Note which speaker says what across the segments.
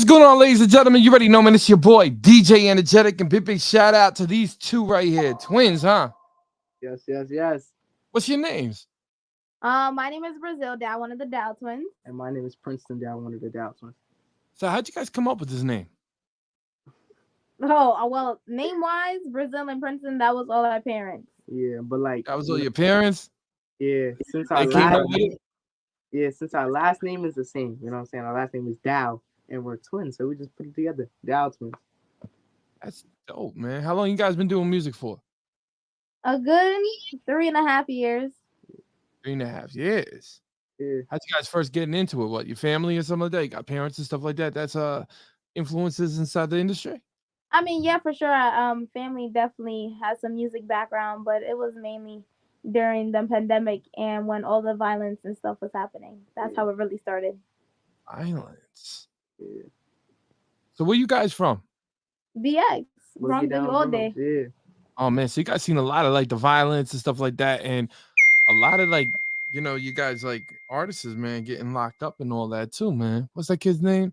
Speaker 1: going on, ladies and gentlemen? You already know, man. It's your boy, DJ Energetic, and big shout out to these two right here. Twins, huh?
Speaker 2: Yes, yes, yes.
Speaker 1: What's your names?
Speaker 3: My name is Brazil, Dow, one of the Dow twins.
Speaker 2: And my name is Princeton Down, one of the Dowe Twins.
Speaker 1: So how'd you guys come up with this name?
Speaker 3: Oh, well, name wise, Brazil and Princeton, that was all our parents.
Speaker 2: Yeah, but like
Speaker 1: That was all your parents?
Speaker 2: yeah, since
Speaker 1: They
Speaker 2: our
Speaker 1: came
Speaker 2: last
Speaker 1: up with it?
Speaker 2: since our last name is the same, you know what I'm saying? Our last name is Dow and we're twins, so we just put it together. Dowe Twins.
Speaker 1: That's dope, man. How long you guys been doing music for?
Speaker 3: A good 3.5 years.
Speaker 1: 3.5 years.
Speaker 2: Yeah.
Speaker 1: How'd you guys first getting into it? What, your family or something like that? You got parents and stuff like that? That's influences inside the industry?
Speaker 3: I mean, yeah, for sure. Family definitely has some music background, but it was mainly during the pandemic and when all the violence and stuff was happening. That's how it really started.
Speaker 1: Violence.
Speaker 2: Yeah.
Speaker 1: So where you guys from?
Speaker 3: BX,
Speaker 2: Boogie
Speaker 3: Bronx Baby
Speaker 2: Down
Speaker 3: all
Speaker 2: Bronx,
Speaker 3: day.
Speaker 2: yeah.
Speaker 1: Oh man, so you guys seen a lot of like the violence and stuff like that, and a lot of like, you guys like artists, man, getting locked up and all that too, man. What's that kid's name?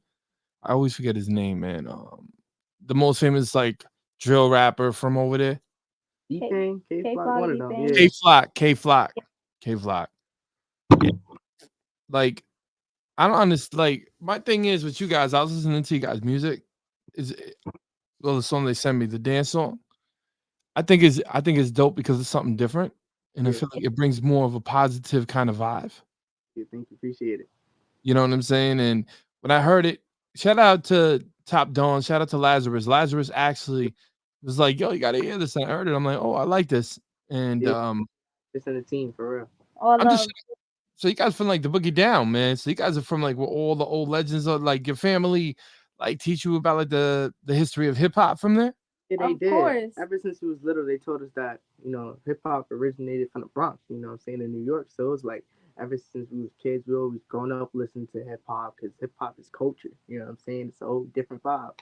Speaker 1: I always forget his name, man. The most famous like drill rapper from over there.
Speaker 2: D-Thing,
Speaker 3: K
Speaker 2: K-Flock,
Speaker 3: Flock,
Speaker 2: one of them.
Speaker 3: D-Thing.
Speaker 2: Yeah.
Speaker 1: K Flock, K Flock, K Flock. Yeah. Like I don't understand. Like my thing is with you guys, I was listening to you guys' music. Well, the song they sent me, the dance song. I think it's dope because it's something different, and I
Speaker 2: Yeah.
Speaker 1: feel like it brings more of a positive kind of vibe.
Speaker 2: Yeah, thank you, appreciate it.
Speaker 1: You know what I'm saying? And when I heard it, shout out to Top Dawn, shout out to Lazarus. Lazarus actually was like, "Yo, you gotta hear this." And I heard it. I'm like, "Oh, I like this." And
Speaker 2: Yeah. Just in the team for real.
Speaker 3: All
Speaker 1: I'm just
Speaker 3: love.
Speaker 1: so you guys from like the Boogie Down, man. So you guys are from like where all the old legends are. Like your family, like teach you about like the history of hip hop from there.
Speaker 2: Yeah, they
Speaker 3: Of
Speaker 2: did.
Speaker 3: course.
Speaker 2: Ever since we was little, they told us that, hip hop originated from the Bronx, you know what I'm saying, in New York. So it was like ever since we was kids, we always grown up listening to hip hop because hip hop is culture. You know what I'm saying? It's a whole different vibe.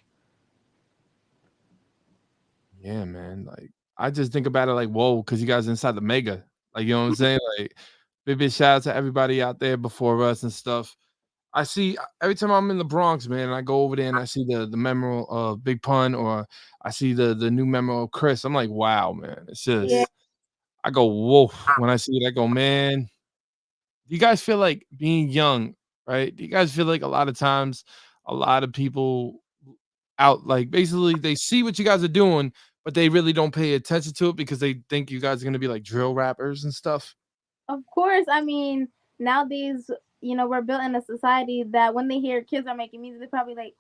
Speaker 1: Yeah, man. Like I just think about it like, whoa, because you guys inside the mega. Like, you know what I'm saying? Like big shout out to everybody out there before us and stuff. I see every time I'm in the Bronx, man, and I go over there and I see the memo of Big Pun or I see the new memo of Chris. I'm like, wow, man. It's
Speaker 3: Yeah.
Speaker 1: just I go, whoa. When I see it, I go, man. Do you guys feel like being young, right? Do you guys feel like a lot of times a lot of people out like basically they see what you guys are doing, but they really don't pay attention to it because they think you guys are gonna be like drill rappers and stuff?
Speaker 3: Of course, I mean, nowadays, we're built in a society that when they hear kids are making music, they're probably like,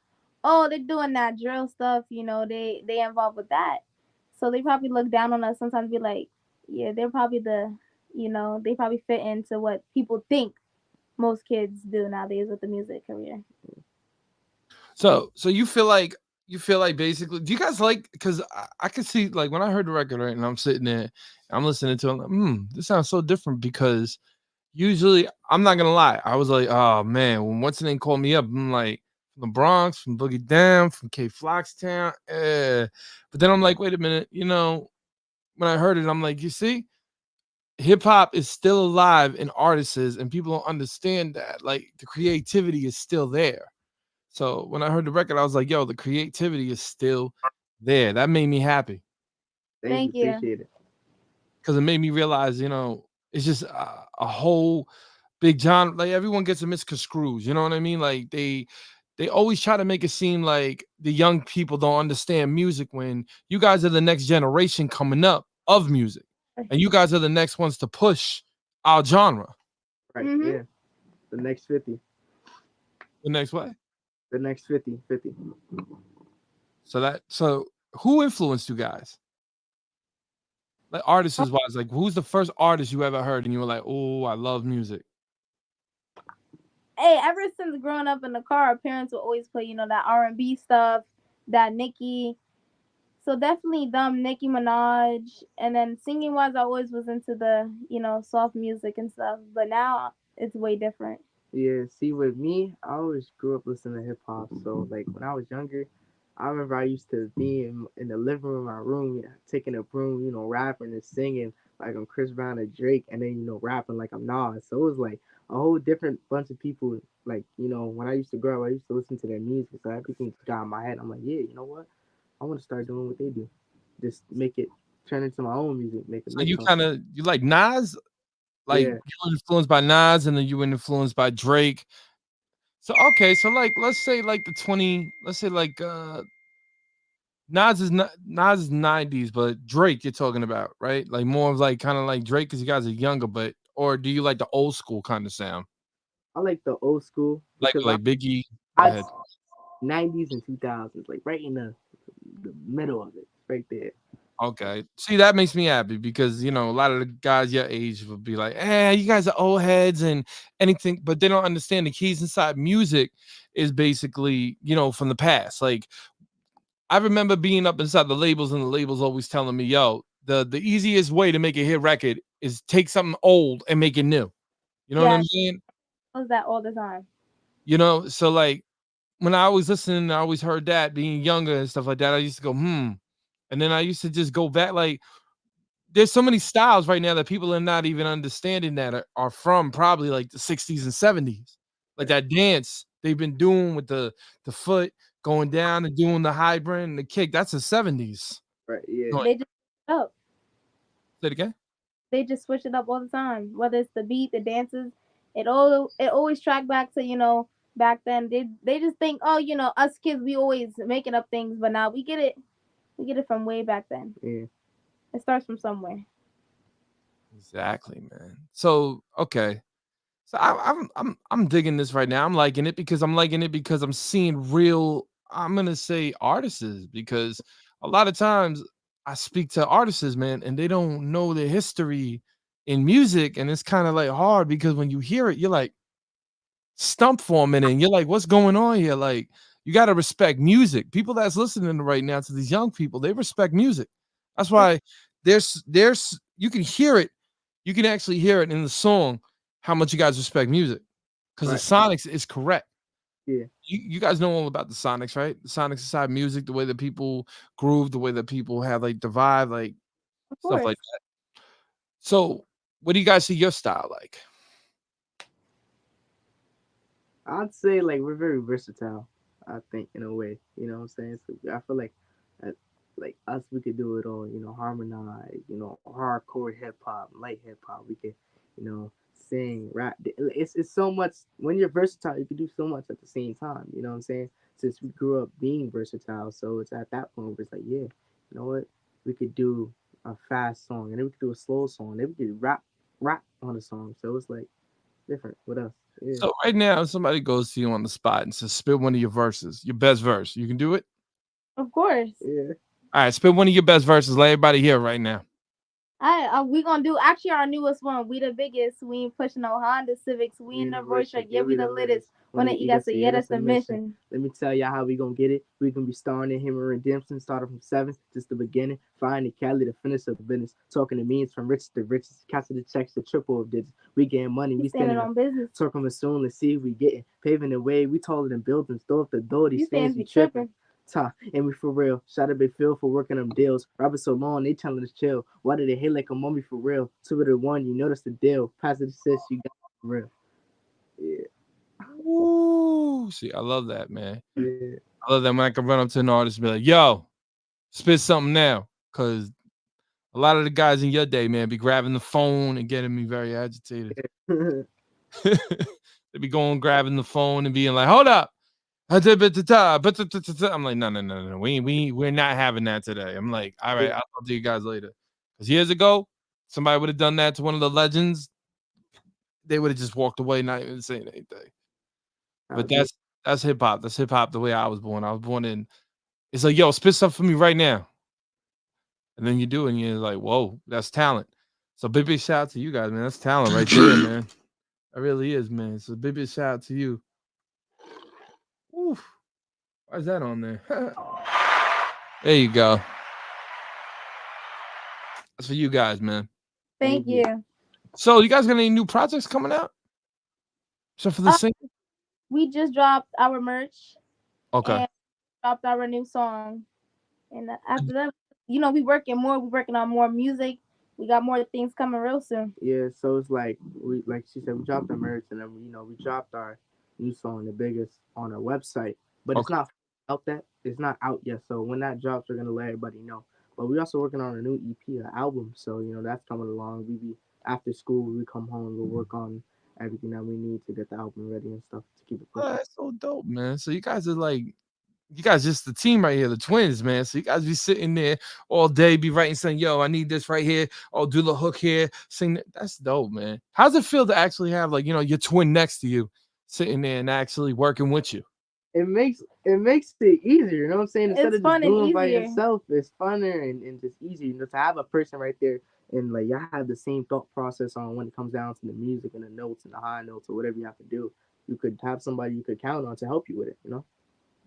Speaker 3: oh, they're doing that drill stuff, they involved with that. So they probably look down on us sometimes, be like, yeah, they're probably they probably fit into what people think most kids do nowadays with the music career.
Speaker 1: So you feel like basically do you guys like because I can see like when I heard the record right and I'm sitting there and I'm listening to it, I'm like, this sounds so different because usually I'm not gonna lie, I was like, oh man, when what's the name called me up, I'm like from the Bronx, from Boogie Down, from K Flockstown, but then I'm like, wait a minute, when I heard it, I'm like, you see, hip hop is still alive in artists and people don't understand that. Like the creativity is still there. So when I heard the record, I was like, yo, the creativity is still there. That made me happy
Speaker 2: Thank you,
Speaker 3: Thank you.
Speaker 2: appreciate it.
Speaker 1: because it made me realize, it's just a whole big genre. Like everyone gets a misconstrued. You know what I mean? Like they always try to make it seem like the young people don't understand music when you guys are the next generation coming up of music, and you guys are the next ones to push our genre.
Speaker 2: Right,
Speaker 3: Mhm.
Speaker 2: yeah. The next 50.
Speaker 1: The next way.
Speaker 2: The next 50, 50.
Speaker 1: So who influenced you guys? Like artists wise, like who's the first artist you ever heard and you were like, oh, I love music.
Speaker 3: Hey, ever since growing up in the car, our parents would always play, that R&B stuff, that Nicki. So definitely them, Nicki Minaj, and then singing wise, I always was into the, soft music and stuff. But now it's way different.
Speaker 2: Yeah, see, with me, I always grew up listening to hip hop. So, like, when I was younger, I remember I used to be in the living room, my room, taking a broom, rapping and singing. like I'm Chris Brown or Drake, and then rapping like I'm Nas. So it was like a whole different bunch of people. Like when I used to grow up, I used to listen to their music, so everything got in my head. I'm like, yeah, you know what? I want to start doing what they do. Just make it turn into my own music, make a
Speaker 1: So
Speaker 2: mix
Speaker 1: you
Speaker 2: on.
Speaker 1: kind of you like Nas, like
Speaker 2: Yeah,
Speaker 1: you were influenced by Nas, and then you were influenced by Drake. So okay, so like let's say like the 20, let's say like Nas is not Nas is 90s, but Drake you're talking about, right? Like more of like kind of like Drake because you guys are younger, but or do you like the old school kind of sound?
Speaker 2: I like the old school
Speaker 1: Like
Speaker 2: because
Speaker 1: like Biggie. Go
Speaker 2: I'd
Speaker 1: ahead.
Speaker 2: 90s and 2000s, like right in the middle of it, right there.
Speaker 1: Okay. See, that makes me happy because a lot of the guys your age would be like, you guys are old heads and anything, but they don't understand the keys inside music is basically, from the past. Like I remember being up inside the labels and the labels always telling me, yo, the easiest way to make a hit record is take something old and make it new. You know what I'm
Speaker 3: Yeah,
Speaker 1: saying?
Speaker 3: I was that all the time.
Speaker 1: So like when I was listening, I always heard that being younger and stuff like that. I used to go, hmm. And then I used to just go back like there's so many styles right now that people are not even understanding that are from probably like the 60s and 70s. Like
Speaker 2: Right,
Speaker 1: that dance they've been doing with the foot going down and doing the hybrid and the kick. That's the 70s.
Speaker 2: right, yeah,
Speaker 1: Joint.
Speaker 3: They just switch it up.
Speaker 1: Say it again.
Speaker 3: They just switch it up all the time. Whether it's the beat, the dances, it always track back to back then. They just think, oh, us kids, we always making up things, but now we get it from way back then.
Speaker 2: yeah.
Speaker 3: It starts from somewhere.
Speaker 1: Exactly, man. So okay. So I'm digging this right now. I'm liking it because I'm seeing real. I'm gonna say artists because a lot of times I speak to artists, man, and they don't know their history in music, and it's kind of like hard because when you hear it, you're like stump for a minute, and you're like, what's going on here? Like you got to respect music. People that's listening right now to these young people, they respect music. That's why there's you can hear it. You can actually hear it in the song how much you guys respect music because the
Speaker 2: Right,
Speaker 1: sonics is correct.
Speaker 2: yeah.
Speaker 1: You guys know all about the sonics, right? The sonics inside music, the way that people groove, the way that people have like the vibe, like
Speaker 3: Of
Speaker 1: stuff
Speaker 3: course.
Speaker 1: like that. So, what do you guys see your style like?
Speaker 2: I'd say like we're very versatile. I think in a way, you know what I'm saying. So I feel uh, like us, we could do it all. Harmonize. Hardcore hip hop, light hip hop. We could, sing, rap. It's so much. When you're versatile, you can do so much at the same time. You know what I'm saying. Since we grew up being versatile, so it's at that point where it's like, yeah, you know what, we could do a fast song, and then we could do a slow song, and then we could rap on a song. So it's like different with us. Yeah.
Speaker 1: So right now, if somebody goes to you on the spot and says, "Spit one of your verses, your best verse," you can do it.
Speaker 3: Of course.
Speaker 2: Yeah.
Speaker 1: All right, spit one of your best verses. Let everybody hear it right now.
Speaker 3: We gonna do actually our newest one. We the biggest. We ain't pushing no Honda Civics. We
Speaker 2: We
Speaker 3: in
Speaker 2: in
Speaker 3: the
Speaker 2: the
Speaker 3: voice
Speaker 2: rush,
Speaker 3: truck.
Speaker 2: like,
Speaker 3: Yeah,
Speaker 2: yeah,
Speaker 3: we
Speaker 2: we
Speaker 3: the
Speaker 2: the
Speaker 3: littest.
Speaker 2: latest.
Speaker 3: When
Speaker 2: When
Speaker 3: the
Speaker 2: the
Speaker 3: E got
Speaker 2: ego
Speaker 3: say,
Speaker 2: say,
Speaker 3: yeah,
Speaker 2: yeah,
Speaker 3: that's
Speaker 2: that's
Speaker 3: the
Speaker 2: the mission.
Speaker 3: mission.
Speaker 2: Let me tell y'all how we gonna get it. We gonna be starting in him and redemption, starting from seven, just the beginning. Finding Cali to finish the business. Talking to means from rich to riches. Casting the checks to triple of digits. We getting money,
Speaker 3: We
Speaker 2: we
Speaker 3: standing
Speaker 2: standing up.
Speaker 3: on business.
Speaker 2: Talking with soon, let's see if we getting. Paving the way, we taller than buildings. Throw up the door, these
Speaker 3: These
Speaker 2: fans
Speaker 3: fans
Speaker 2: be
Speaker 3: be
Speaker 2: tripping.
Speaker 3: tripping.
Speaker 2: And we for real. Shout out Big Phil for working them deals. Robert so long, they telling us chill. Why did they hate like a mummy for real? 2 to 1, you notice the deal. Positive says you got for real. Yeah,
Speaker 1: Ooh, see, I love that, man.
Speaker 2: yeah.
Speaker 1: I love that when I can run up to an artist and be like, "Yo, spit something now," because a lot of the guys in your day, man, be grabbing the phone and getting me very agitated. They be going grabbing the phone and being like, "Hold up." I'm like, no, no, no, no. We're not having that today. I'm like, all right,
Speaker 2: Yeah,
Speaker 1: I'll talk to you guys later. Because years ago, somebody would have done that to one of the legends. They would have just walked away, not even saying anything.
Speaker 2: I
Speaker 1: But
Speaker 2: agree.
Speaker 1: that's hip hop. That's hip hop the way I was born. I was born in. It's like, yo, spit stuff for me right now, and then you do, it and you're like, whoa, that's talent. So big shout out to you guys, man. That's talent right there, man. That really is, man. So big shout out to you. Oof, why is that on there? There you go. That's for you guys, man.
Speaker 3: Thank
Speaker 2: Thank you.
Speaker 3: you.
Speaker 1: So you guys got any new projects coming out? Except for the
Speaker 3: Uh,
Speaker 1: single?
Speaker 3: we just dropped our merch
Speaker 1: Okay.
Speaker 3: and dropped our new song. And after that, we working more. We working on more music. we got more things coming real soon.
Speaker 2: Yeah, so it's like like she said, we dropped our merch, and then we dropped our new song, the biggest, on our website, but it's
Speaker 1: Okay.
Speaker 2: not out that it's not out yet. So when that drops, we're gonna let everybody know. But we also working on a new EP, an album. So that's coming along. We be after school, we come home, we'll work on everything that we need to get the album ready and stuff to keep it
Speaker 1: Oh,
Speaker 2: pushing.
Speaker 1: that's so dope, man. So you guys are like, you guys just the team right here, the twins, man. So you guys be sitting there all day, be writing, saying, "Yo, I need this right here. Oh, do the hook here, sing." That's dope, man. How's it feel to actually have like your twin next to you, sitting there and actually working with you?
Speaker 2: It makes it easier, you know what I'm saying? Instead
Speaker 3: It's
Speaker 2: of just
Speaker 3: fun and
Speaker 2: doing by
Speaker 3: easier.
Speaker 2: yourself, it's funner and just easier. To have a person right there and like y'all have the same thought process on when it comes down to the music and the notes and the high notes or whatever you have to do. You could have somebody you could count on to help you with it.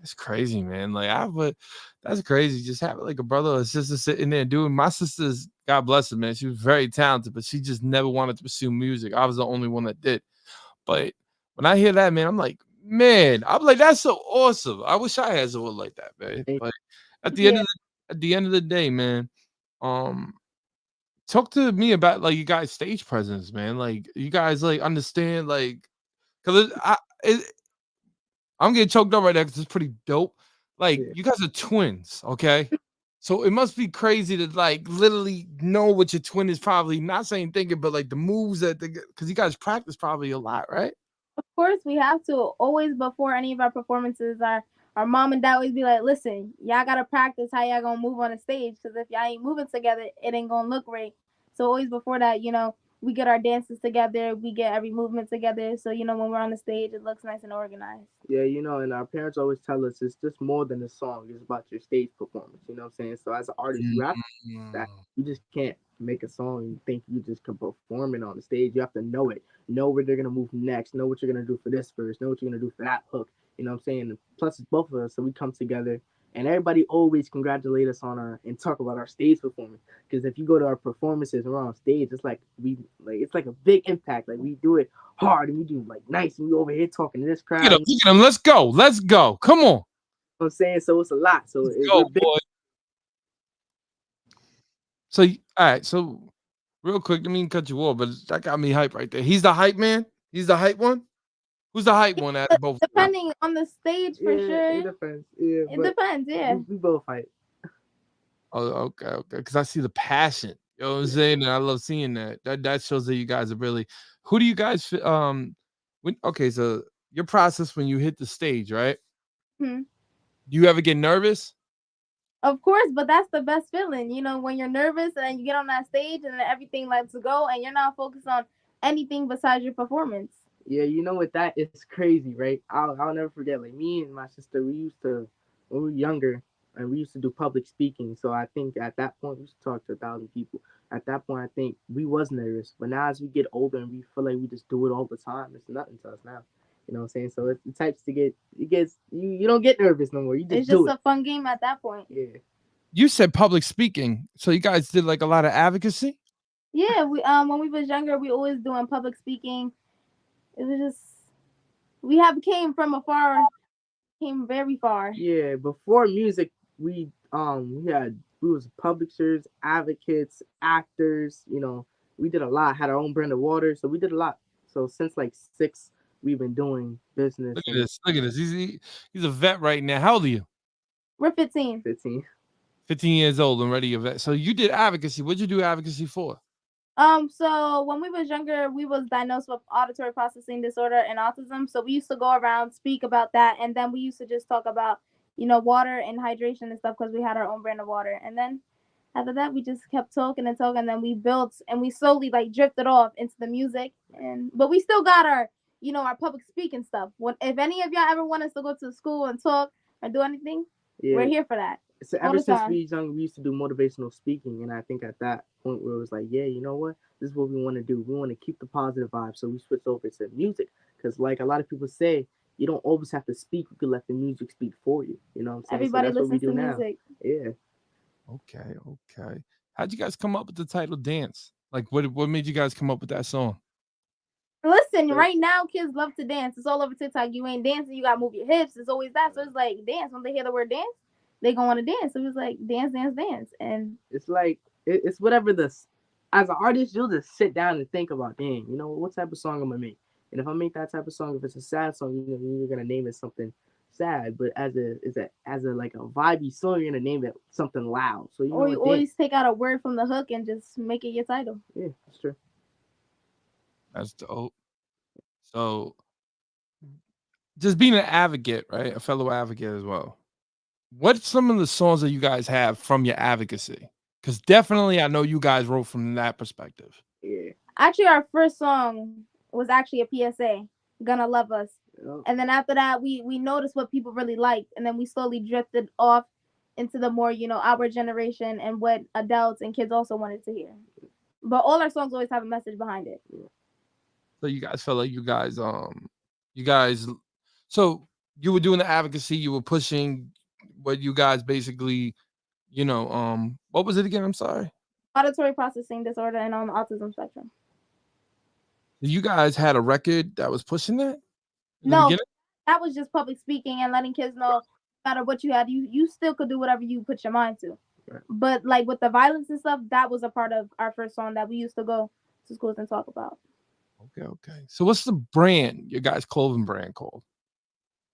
Speaker 1: It's crazy, man. Like I would, that's crazy. Just having like a brother or a sister sitting there doing. My sister's, God bless her, man. She was very talented, but she just never wanted to pursue music. I was the only one that did. But when I hear that, man, I'm like, that's so awesome. I wish I had someone like that, man.
Speaker 2: And
Speaker 1: But at the end
Speaker 3: Yeah,
Speaker 1: of the day, man, um, talk to me about like you guys' stage presence, man. Like you guys like understand, like, because I'm getting choked up right now because it's pretty dope. Like
Speaker 2: yeah.
Speaker 1: you guys are twins, okay? So it must be crazy to like literally know what your twin is probably not saying thinking, but like the moves that because you guys practice probably a lot, right?
Speaker 3: of course we have to always before any of our performances. Our mom and dad always be like, "Listen, y'all gotta practice how y'all gonna move on the stage because if y'all ain't moving together, it ain't gonna look right." So always before that, we get our dances together, we get every movement together. So when we're on the stage, it looks nice and organized.
Speaker 2: Yeah, and our parents always tell us it's just more than a song. It's about your stage performance. You know what I'm saying? So as an artist, you have that.
Speaker 1: Mm.
Speaker 2: You just can't make a song and think you just can perform it on the stage. You have to know it, know where they're gonna move next, know what you're gonna do for this verse, know what you're gonna do for that hook. You know what I'm saying? And plus, it's both of us, so we come together, and everybody always congratulate us on our and talk about our stage performance. Because if you go to our performances and we're on stage, it's like it's like a big impact. Like we do it hard and we do like nice, and we over here talking to this
Speaker 1: Look at
Speaker 2: crowd.
Speaker 1: him, look at him. Let's go. Let's go. Come on.
Speaker 2: I'm saying? So it's a lot. So
Speaker 1: Let's
Speaker 2: we're
Speaker 1: go,
Speaker 2: big.
Speaker 1: boy. So all right, so real quick, I mean cut you off, but that got me hype right there. He's the hype man. He's the hype one. Who's the hype one out of both of you?
Speaker 3: Depending on the stage, for
Speaker 2: Yeah, it
Speaker 3: sure.
Speaker 2: depends. Yeah,
Speaker 3: It
Speaker 2: but
Speaker 3: depends.
Speaker 2: we,
Speaker 3: Yeah.
Speaker 2: we both fight.
Speaker 1: Oh, okay, okay. Because I see the passion. You know what I'm saying? And I love seeing that. That shows that you guys are really. Who do you guys when okay, so your process when you hit the stage, right?
Speaker 3: Hmm.
Speaker 1: Do you ever get nervous?
Speaker 3: Of course, but that's the best feeling. When you're nervous and you get on that stage and then everything lets go and you're not focused on anything besides your performance.
Speaker 2: Yeah, with that, it's crazy, right? I'll never forget. Like me and my sister, we used to when we were younger, and we used to do public speaking. So I think at that point, we used to talk to 1,000 people. At that point, I think we was nervous. But now as we get older and we feel like we just do it all the time, it's nothing to us now. You know what I'm saying? So it's the types to get it gets you don't get nervous no more. You just
Speaker 3: It's just
Speaker 2: do it.
Speaker 3: a fun game at that point.
Speaker 2: Yeah.
Speaker 1: You said public speaking, so you guys did like a lot of advocacy.
Speaker 3: Yeah, we when we was younger, we always doing public speaking. It was just we have came from afar, came very far.
Speaker 2: Yeah, before music, we was publishers, advocates, actors. We did a lot. Had our own brand of water, so we did a lot. So since like six, we've been doing business
Speaker 1: Look at
Speaker 2: and
Speaker 1: this. Look at this. He's a vet right now. How old are you?
Speaker 3: We're 15.
Speaker 2: 15.
Speaker 1: 15 years old and ready a vet. So you did advocacy. What'd you do advocacy for?
Speaker 3: So when we was younger, we was diagnosed with auditory processing disorder and autism. So we used to go around speak about that, and then we used to just talk about water and hydration and stuff because we had our own brand of water. And then after that, we just kept talking and talking, and then we built and we slowly like drifted off into the music. And but we still got our public speaking stuff. If any of y'all ever want us to go to school and talk or do anything, we're
Speaker 2: Yeah.
Speaker 3: here for that
Speaker 2: So
Speaker 3: all
Speaker 2: ever
Speaker 3: the
Speaker 2: since
Speaker 3: time.
Speaker 2: we was young, we used to do motivational speaking, and I think at that point where it was like, yeah, you know what, this is what we want to do. We want to keep the positive vibe, so we switched over to music because, like a lot of people say, you don't always have to speak. You can let the music speak for you. You know what I'm saying? So
Speaker 3: Everybody
Speaker 2: that's what we
Speaker 3: listens
Speaker 2: do
Speaker 3: to
Speaker 2: now.
Speaker 3: music.
Speaker 2: Yeah.
Speaker 1: Okay, okay. How'd you guys come up with the title Dance? Like what made you guys come up with that song?
Speaker 3: Listen,
Speaker 2: So
Speaker 3: right now kids love to dance. It's all over TikTok. You ain't dancing, you gotta move your hips. It's always that. So it's like dance. When they hear the word dance, they gonna want to dance. So it was like dance, dance, dance. And
Speaker 2: it's like it's whatever as an artist, you'll just sit down and think about, dang, what type of song I'm gonna make. And if I make that type of song, if it's a sad song, you're gonna name it something sad. But as a like a vibey song, you're gonna name it something loud. So
Speaker 3: Or you
Speaker 2: what, dang,
Speaker 3: always take out a word from the hook and just make it your title.
Speaker 2: yeah, that's true.
Speaker 1: That's dope. So just being an advocate, right? A fellow advocate as well. What's some of the songs that you guys have from your advocacy? Because definitely I know you guys wrote from that perspective.
Speaker 2: Yeah.
Speaker 3: Actually, our first song was actually a PSA, "Gonna Love Us,"
Speaker 2: Yeah.
Speaker 3: and then after that, we noticed what people really liked, and then we slowly drifted off into the more our generation and what adults and kids also wanted to hear. But all our songs always have a message behind it.
Speaker 1: So you guys felt like you guys so you were doing the advocacy, you were pushing what you guys basically, what was it again? I'm sorry.
Speaker 3: Auditory processing disorder and on the autism spectrum.
Speaker 1: You guys had a record that was pushing that in the
Speaker 3: No,
Speaker 1: beginning?
Speaker 3: that was just public speaking and letting kids know no matter what you had, you still could do whatever you put your mind to.
Speaker 2: Right.
Speaker 3: But like with the violence and stuff, that was a part of our first song that we used to go to schools and talk about.
Speaker 1: Okay. So what's the brand, your guys' clothing brand called?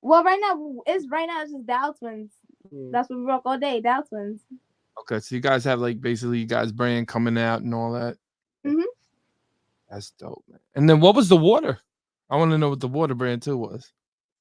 Speaker 3: Well, right now it's just Dowe Twins.
Speaker 2: Yeah.
Speaker 3: That's what we rock all day, Dowe Twins.
Speaker 1: Okay, so you guys have like basically you guys' brand coming out and all that.
Speaker 3: Mhm.
Speaker 1: That's dope, man. And then what was the water? I want to know what the water brand too was.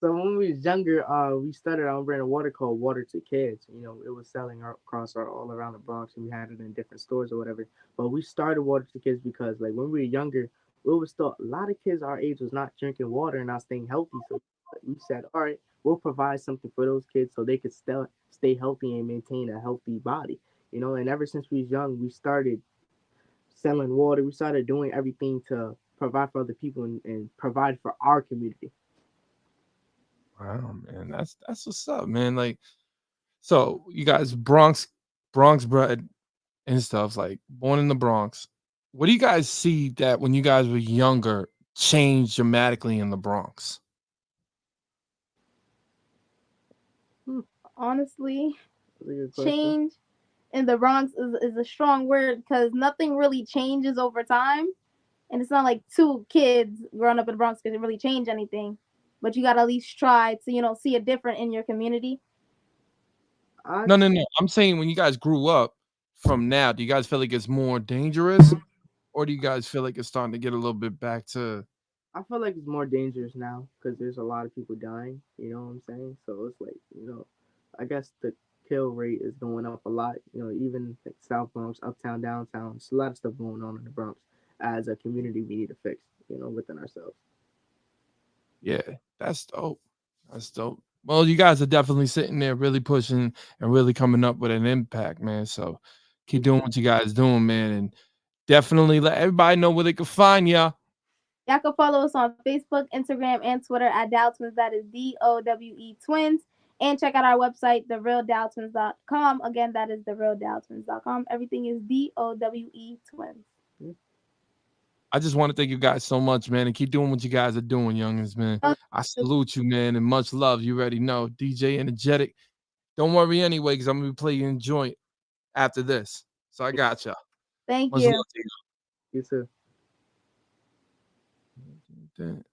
Speaker 2: So when we was younger, we started our own brand of water called Water to Kids. It was selling across all around the Bronx, and we had it in different stores or whatever. But we started Water to Kids because, like, when we were younger, we always thought a lot of kids our age was not drinking water and not staying healthy. So we said, all right, we'll provide something for those kids so they could still stay healthy and maintain a healthy body. And ever since we was young, we started selling water. We started doing everything to provide for other people and provide for our community.
Speaker 1: Wow, man, that's what's up, man. Like, so you guys Bronx bred and stuff, like born in the Bronx. What do you guys see that when you guys were younger changed dramatically in the Bronx?
Speaker 3: Honestly,
Speaker 2: That's a good question.
Speaker 3: change in the Bronx is a strong word because nothing really changes over time. And it's not like two kids growing up in the Bronx can really change anything. But you gotta at least try to, see it different in your community.
Speaker 2: I
Speaker 1: No. I'm saying when you guys grew up from now, do you guys feel like it's more dangerous, or do you guys feel like it's starting to get a little bit back to?
Speaker 2: I feel like it's more dangerous now because there's a lot of people dying. You know what I'm saying? So it's like, I guess the kill rate is going up a lot. Even like South Bronx, Uptown, Downtown. There's a lot of stuff going on in the Bronx. As a community, we need to fix. Within ourselves.
Speaker 1: Yeah, that's dope. That's dope. Well, you guys are definitely sitting there really pushing and really coming up with an impact, man. So keep doing what you guys doing, man, and definitely let everybody know where they can find ya.
Speaker 3: Y'all can follow us on Facebook, Instagram, and Twitter at Dowe Twins. That is DOWE Twins. And check out our website, therealdowtwins.com. Again, that is therealdowtwins.com. Everything is DOWE Twins.
Speaker 1: I just want to thank you guys so much, man, and keep doing what you guys are doing, youngins, man. I salute you, man, and much love. You already know, DJ Energetic. Don't worry anyway, because I'm gonna be playing joint after this. So I got ya.
Speaker 3: Thank
Speaker 1: Much
Speaker 3: you.
Speaker 1: love to
Speaker 2: You too.
Speaker 1: you.